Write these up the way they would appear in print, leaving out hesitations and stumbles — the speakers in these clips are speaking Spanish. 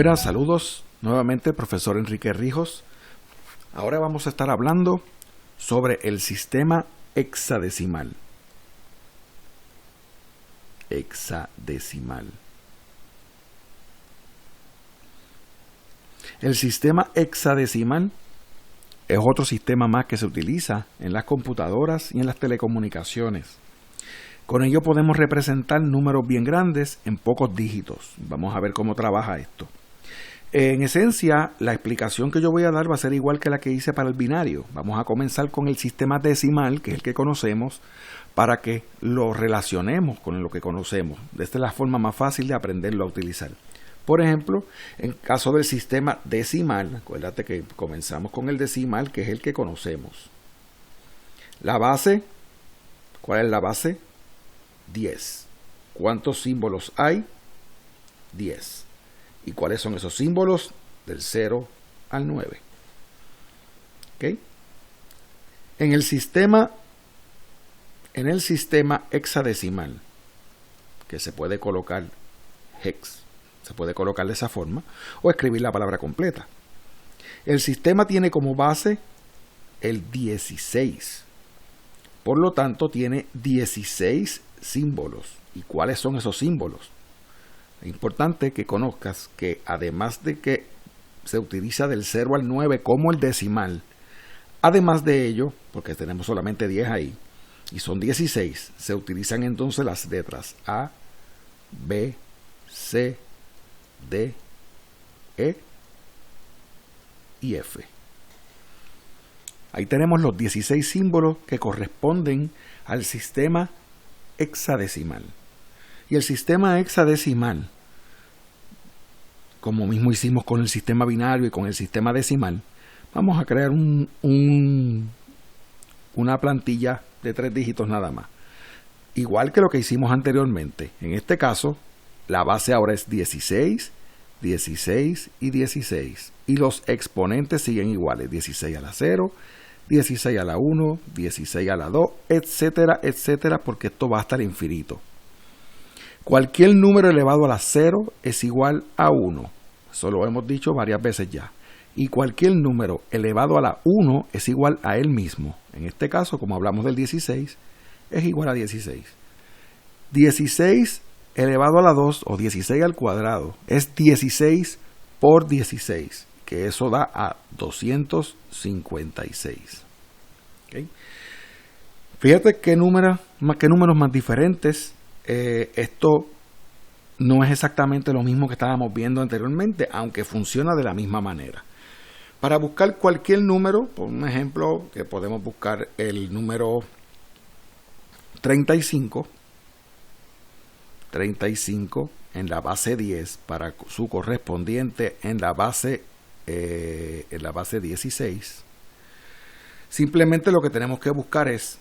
Buenas, saludos. Nuevamente, profesor Enrique Rijos. Ahora vamos a estar hablando sobre el sistema hexadecimal. Hexadecimal. El sistema hexadecimal es otro sistema más que se utiliza en las computadoras y en las telecomunicaciones. Con ello podemos representar números bien grandes en pocos dígitos. Vamos a ver cómo trabaja esto. En esencia, la explicación que yo voy a dar va a ser igual que la que hice para el binario. Vamos a comenzar con el sistema decimal, que es el que conocemos, para que lo relacionemos con lo que conocemos. Esta es la forma más fácil de aprenderlo a utilizar. Por ejemplo, en caso del sistema decimal, acuérdate que comenzamos con el decimal, que es el que conocemos. La base, ¿cuál es la base? 10. ¿Cuántos símbolos hay? 10. ¿Y cuáles son esos símbolos? Del 0 al 9. ¿Okay? En el sistema hexadecimal, que se puede colocar hex, se puede colocar de esa forma, o escribir la palabra completa. El sistema tiene como base el 16. Por lo tanto, tiene 16 símbolos. ¿Y cuáles son esos símbolos? Es importante que conozcas que además de que se utiliza del 0 al 9 como el decimal, además de ello, porque tenemos solamente 10 ahí, y son 16, se utilizan entonces las letras A, B, C, D, E y F. Ahí tenemos los 16 símbolos que corresponden al sistema hexadecimal. Y el sistema hexadecimal, como mismo hicimos con el sistema binario y con el sistema decimal, vamos a crear una plantilla de 3 dígitos nada más. Igual que lo que hicimos anteriormente. En este caso, la base ahora es 16, 16 y 16. Y los exponentes siguen iguales. 16 a la 0, 16 a la 1, 16 a la 2, etcétera, etcétera, porque esto va hasta el infinito. Cualquier número elevado a la 0 es igual a 1. Eso lo hemos dicho varias veces ya. Y cualquier número elevado a la 1 es igual a él mismo. En este caso, como hablamos del 16, es igual a 16. 16 elevado a la 2 o 16 al cuadrado es 16 por 16, que eso da a 256. ¿Okay? Fíjate qué números más diferentes. Esto no es exactamente lo mismo que estábamos viendo anteriormente, aunque funciona de la misma manera. Para buscar cualquier número, por un ejemplo, que podemos buscar el número 35 en la base 10 para su correspondiente en la base 16. Simplemente lo que tenemos que buscar es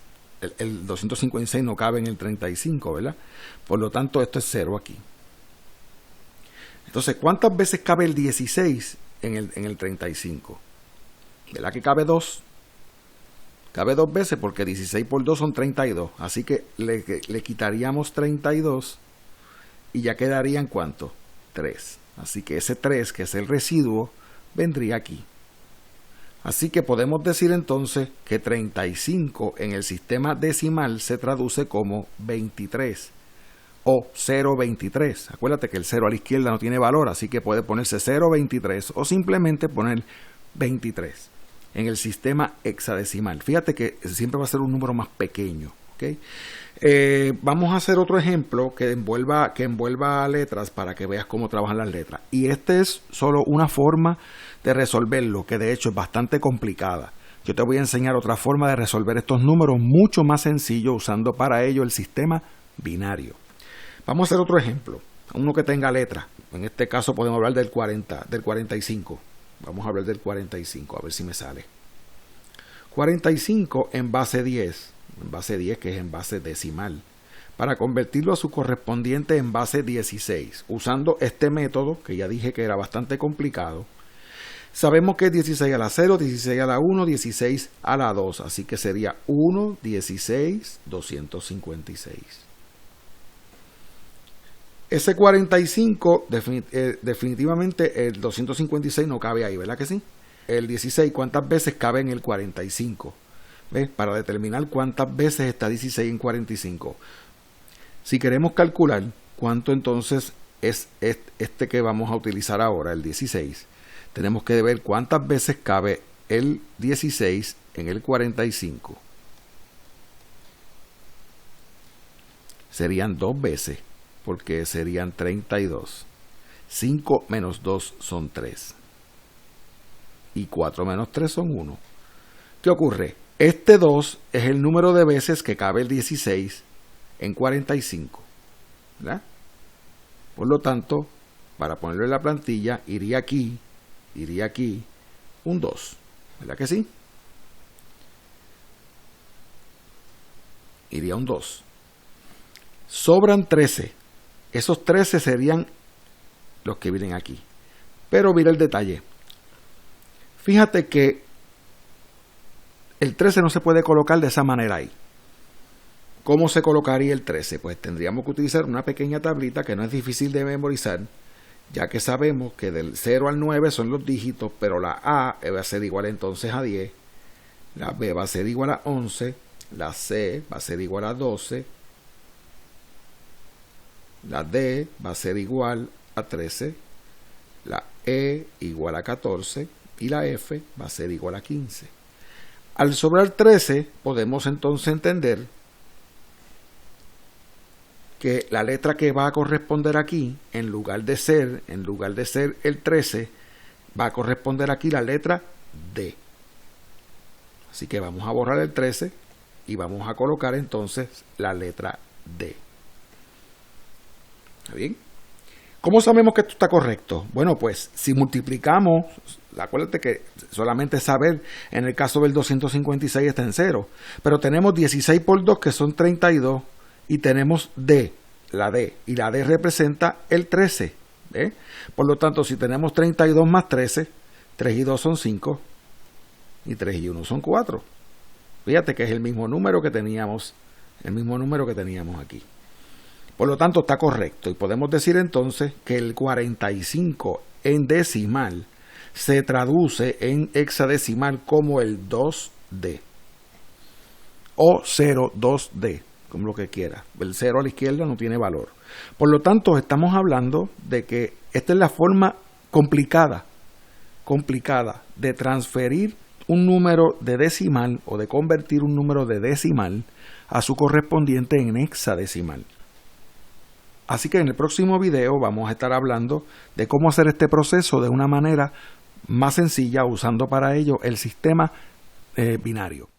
el 256 no cabe en el 35, ¿verdad? Por lo tanto, esto es 0 aquí. Entonces, ¿cuántas veces cabe el 16 en el 35? ¿Verdad que cabe 2? Cabe 2 veces porque 16 por 2 son 32. Así que le quitaríamos 32 y ya quedarían ¿cuánto? 3. Así que ese 3, que es el residuo, vendría aquí. Así que podemos decir entonces que 35 en el sistema decimal se traduce como 23 o 0,23. Acuérdate que el 0 a la izquierda no tiene valor, así que puede ponerse 0,23 o simplemente poner 23 en el sistema hexadecimal. Fíjate que siempre va a ser un número más pequeño. ¿Okay? Vamos a hacer otro ejemplo que envuelva letras para que veas cómo trabajan las letras. Y este es solo una forma de resolverlo, que de hecho es bastante complicada. Yo te voy a enseñar otra forma de resolver estos números mucho más sencillo usando para ello el sistema binario. Vamos a hacer otro ejemplo, uno que tenga letras. En este caso podemos hablar del 45. Vamos a hablar del 45, a ver si me sale. 45 en base 10, que es en base decimal, para convertirlo a su correspondiente en base 16, usando este método que ya dije que era bastante complicado. Sabemos que es 16 a la 0, 16 a la 1, 16 a la 2, así que sería 1, 16, 256. Ese 45, definitivamente el 256 no cabe ahí, ¿verdad que sí? El 16, ¿cuántas veces cabe en el 45? ¿Ves? Para determinar cuántas veces está 16 en 45. Si queremos calcular cuánto entonces es este que vamos a utilizar ahora, el 16, tenemos que ver cuántas veces cabe el 16 en el 45. Serían 2 veces, porque serían 32. 5 menos 2 son 3. Y 4 menos 3 son 1. ¿Qué ocurre? Este 2 es el número de veces que cabe el 16 en 45. ¿Verdad? Por lo tanto, para ponerlo en la plantilla, iría aquí un 2. ¿Verdad que sí? Iría un 2. Sobran 13. Esos 13 serían los que vienen aquí. Pero mira el detalle. Fíjate que el 13 no se puede colocar de esa manera ahí. ¿Cómo se colocaría el 13? Pues tendríamos que utilizar una pequeña tablita que no es difícil de memorizar, ya que sabemos que del 0 al 9 son los dígitos, pero la A va a ser igual entonces a 10, la B va a ser igual a 11, la C va a ser igual a 12, la D va a ser igual a 13, la E igual a 14 y la F va a ser igual a 15. Al sobrar 13 podemos entonces entender que la letra que va a corresponder aquí, en lugar de ser el 13, va a corresponder aquí la letra D. Así que vamos a borrar el 13 y vamos a colocar entonces la letra D. ¿Está bien? ¿Cómo sabemos que esto está correcto? Bueno, pues si multiplicamos, acuérdate que solamente saber, en el caso del 256 está en 0, pero tenemos 16 por 2 que son 32 y tenemos D, la D, y la D representa el 13. ¿Ve? Por lo tanto, si tenemos 32 más 13, 3 y 2 son 5 y 3 y 1 son 4. Fíjate que es el mismo número que teníamos aquí. Por lo tanto, está correcto. Y podemos decir entonces que el 45 en decimal se traduce en hexadecimal como el 2D. O 02D, como lo que quiera. El 0 a la izquierda no tiene valor. Por lo tanto, estamos hablando de que esta es la forma complicada de transferir un número de decimal o de convertir un número de decimal a su correspondiente en hexadecimal. Así que en el próximo video vamos a estar hablando de cómo hacer este proceso de una manera más sencilla, usando para ello el sistema binario.